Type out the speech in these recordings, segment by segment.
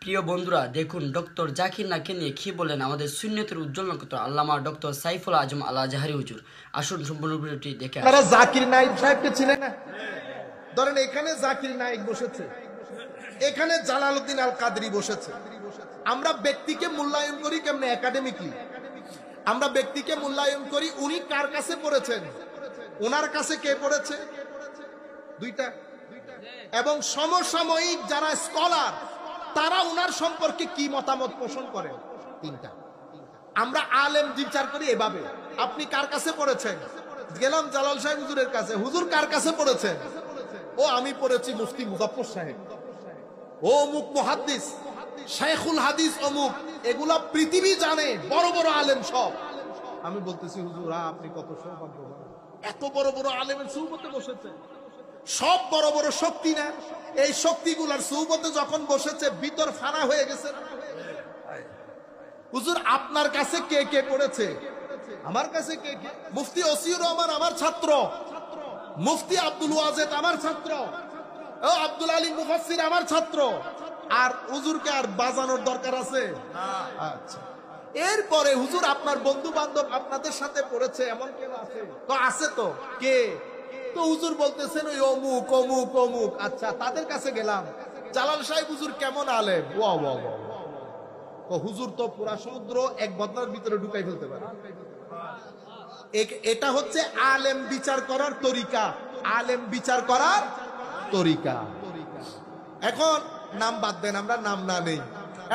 প্রিয় বন্ধুরা, দেখুন ডক্টর জাকির নাকে নিয়ে কি বলেন আমাদের সুন্নতের উজ্জ্বল নক্ষত্র আল্লামা ডক্টর সাইফুল আজম আল আজহারি হুজুর। আসুন সম্পূর্ণ ভিডিওটি দেখে আসুন। আপনারা জাকির নায়েক সাহেবকে চিনেন না? ধরেন এখানে জাকির নায়েক বসেছে, এখানে জালালউদ্দিন আল কাদরি বসেছে। আমরা ব্যক্তিকে মূল্যায়ন করি কেমনে? একাডেমিকলি আমরা ব্যক্তিকে মূল্যায়ন করি উনি কার কাছে পড়েছেন, ওনার কাছে কে পড়েছে, দুইটা। এবং সমসাময়িক যারা স্কলার তারা উনার সম্পর্কে কি মতামত পোষণ করেন, তিনটা। আমরা আলেম বিচার করি এভাবে। আপনি কার কাছে পড়েছেন? গেলাম জালাল সাহেব হুজুরের কাছে, হুজুর কার কাছে পড়েছেন? ও আমি পড়েছি মুফতি মুজাফফর সাহেব, ও অমুক মুহাদ্দিস, শাইখুল হাদিস অমুক। এগুলা পৃথিবী জানে, বড় বড় আলেম সব। আমি বলতেছি হুজুর আপনি কত সৌভাগ্যবান, এত বড় বড় আলেমের সুবতে বসেছেন। সব বড় বড় শক্তি না, এই শক্তিগুলার সুবতে যখন বসেছে ভিতর ফানা হয়ে গেছে। হুজুর আপনার কাছে কে কে পড়েছে? আমার কাছে কে কে? মুফতি ওসিউর রহমান আমার ছাত্র, মুফতি আব্দুল ওয়াজেদ আমার ছাত্র, ও আব্দুল আলী মুফাসসির আমার ছাত্র। আর হুজুরকে আর বাজানোর দরকার আছে? আচ্ছা, এরপরে হুজুর আপনার বন্ধু বান্ধব আপনাদের সাথে পড়েছে এমন কেউ আছে? তো আছে তো, কে? তো হুজুর বলতেছেন ওই অমুক অমুক অমুক। আচ্ছা, তাদের কাছে গেলাম, জালাল সাহেব হুজুর কেমন আলেম? ওয়া ওয়া ওয়া। হুজুর তো পুরা সমুদ্র এক বদনার ভিতরে ঢুকাই ফেলতে পারে। এটা হচ্ছে আলেম বিচার করার তরিকা, আলেম বিচার করার তরিকা। এখন নাম বাদ দেন, আমরা নাম না নেই।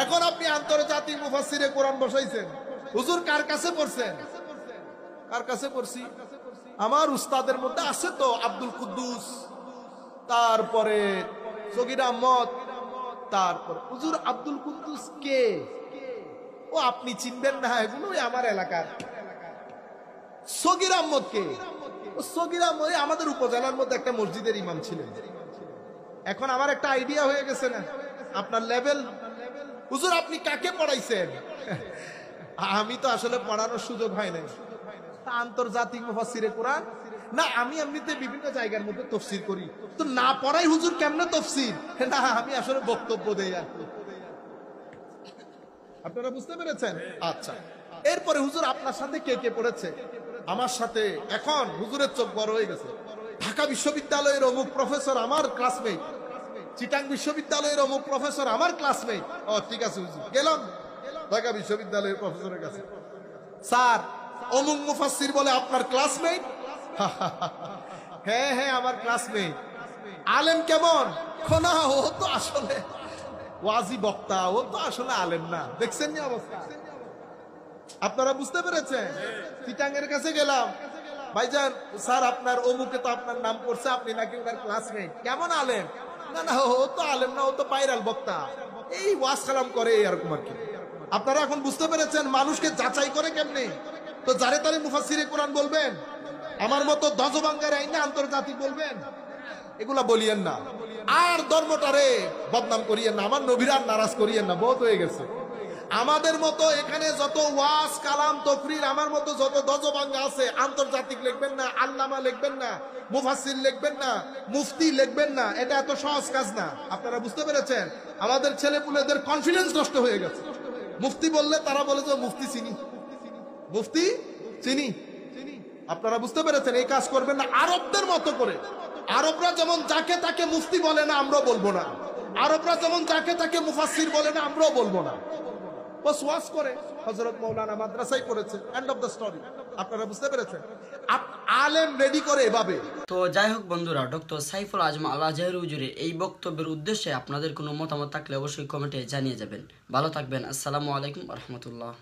এখন আপনি আন্তর্জাতিক মুফাসসিরে কোরআন বসাইছেন, হুজুর কার কাছে পড়ছেন? কার কাছে পড়ছি? আমার উস্তাদের মধ্যে আছে তো আব্দুল কুদ্দুস, তারপরে সগীর আহমদ, তারপর হুজুর আব্দুল কুদ্দুস কে? ও আপনি চিনবেন না, এগুলো আমার এলাকার। সগীর আহমদ কে? ও সগীর আহমদ আমাদের উপজেলার মধ্যে একটা মসজিদের ইমাম ছিলেন। এখন আমার একটা আইডিয়া হয়ে গেছে না আপনার লেভেল। হুজুর আপনি কাকে পড়াইছেন? আমি তো আসলে পড়ানোর সুযোগ হয় নাই। আন্তর্জাতিক মুফাসসিরে কোরআন না, আমি এমনিতে বিভিন্ন জায়গার মধ্যে তাফসীর করি। তো না পড়াই হুজুর কেমনে তাফসীর? না আমি আসলে বক্তব্য দেই আর কি। আপনারা বুঝতে পেরেছেন? আচ্ছা, এরপরে হুজুর আপনার সাথে কে কে পড়েছে? আমার সাথে। এখন হুজুরের চোখ বড় হয়ে গেছে। ঢাকা বিশ্ববিদ্যালয়ের অমুক প্রফেসর আমার ক্লাসমেট, চিটাং বিশ্ববিদ্যালয়ের অমুক প্রফেসর আমার ক্লাসমেট। ও ঠিক আছে হুজুর। গেলাম ঢাকা বিশ্ববিদ্যালয়ের প্রফেসরের কাছে, স্যার অমুক মুফাসসির বলে আপনার ক্লাসমেট? হ্যাঁ হ্যাঁ আমার ক্লাসমেট। আলেম কেমন? না ও তো আসলে ওয়াজি বক্তা, ও তো আসলে আলেম না। দেখছেন না অবস্থা? আপনারা বুঝতে পেরেছেন? চিটাঙ্গের কাছে গেলাম, ভাইজান স্যার আপনার অমুকে তো আপনার নাম করছে, আপনি নাকি ওনার ক্লাসমেট। কেমন আলেম? না না ও তো আলেম না, ও তো পাইরাল বক্তা, এই ওয়াজ কালাম করে এরকম আর কি। আপনারা এখন বুঝতে পেরেছেন মানুষকে যাচাই করে কেমনে? তো যারে তারে মুফাসসিরে কোরআন বলবেন, আমার মতো দজবাঙ্গার আইনে আন্তর্জাতিক বলবেন, এগুলা বলিয়েন না। আর ধর্মটারে বদনাম করিয়েন না, আমার নবীর আর নারাজ করিয়েন না, বহুত হয়ে গেছে। আমাদের মতো এখানে যত ওয়াজ কালাম তকরির আমার মতো যত দজবাঙ্গা আছে, আন্তর্জাতিক লিখবেন না, আল্লামা লিখবেন না, মুফাসসির লিখবেন না, মুফতি লিখবেন না। এটা এত সহজ কাজ না। আপনারা বুঝতে পেরেছেন? আমাদের ছেলেপুলেদের কনফিডেন্স নষ্ট হয়ে গেছে। মুফতি বললে তারা বলে যে মুফতি চিনি, মুফতি চিনি। আপনারা বুঝতে পেরেছেন? এই কাজ করবেন না আরবদের মতো করে। আরবরা যেমন যাকে তাকে মুফতি বলে না, আমরাও বলবো না। আরবরা যেমন যাকে তাকে মুফাসসির বলে না, আমরাও বলবো না। বস ওয়াজ করে, হযরত মাওলানা মাদ্রাসায় পড়েছে, এন্ড অফ দ্য স্টোরি। আপনারা বুঝতে পেরেছেন? আলেম রেডি করে এভাবে। তো যাই হোক বন্ধুরা, ডক্টর সাইফুল আজম আল আজহারি হুজুরের এই বক্তব্যের উদ্দেশ্যে আপনাদের কোনো মতামত থাকলে অবশ্যই কমেন্টে জানিয়ে যাবেন। ভালো থাকবেন। আসসালামু আলাইকুম ওয়া রাহমাতুল্লাহ।